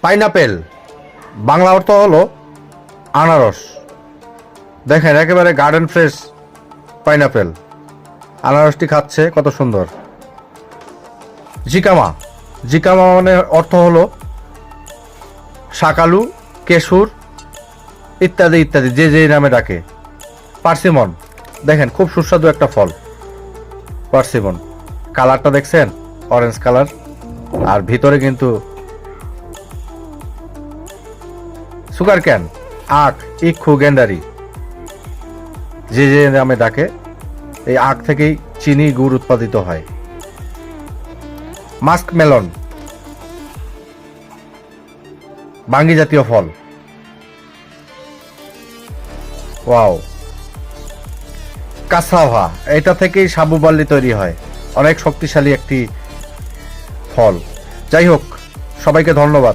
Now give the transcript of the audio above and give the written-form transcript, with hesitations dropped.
Pineapple Bangla অর্থ হলো আনারস। দেখেন একেবারে গার্ডেন ফ্রেশ পাইনাপেল, আনারসটি খাচ্ছে কত সুন্দর। জিকামা, জিকামা মানে অর্থ হলো শাকালু, কেশুর ইত্যাদি ইত্যাদি, যে যে নামে ডাকে। পার্সিমন, দেখেন খুব সুস্বাদু একটা ফল পার্সিমন। কালারটা দেখছেন, অরেঞ্জ কালার, আর ভিতরে কিন্তু সুগার ক্যান, আখ, ইক্ষু, গেন্ডারি, যে যে নামে ডাকে। এই আখ থেকেই চিনি গুড় উৎপাদিত হয়। মাস্ক মেলন, বাঙ্গি জাতীয় ফল। ওয়াও। কাসাভা, এটা থেকেই সাবু বার্লি তৈরি হয়, অনেক শক্তিশালী একটি ফল। যাই হোক, সবাইকে ধন্যবাদ।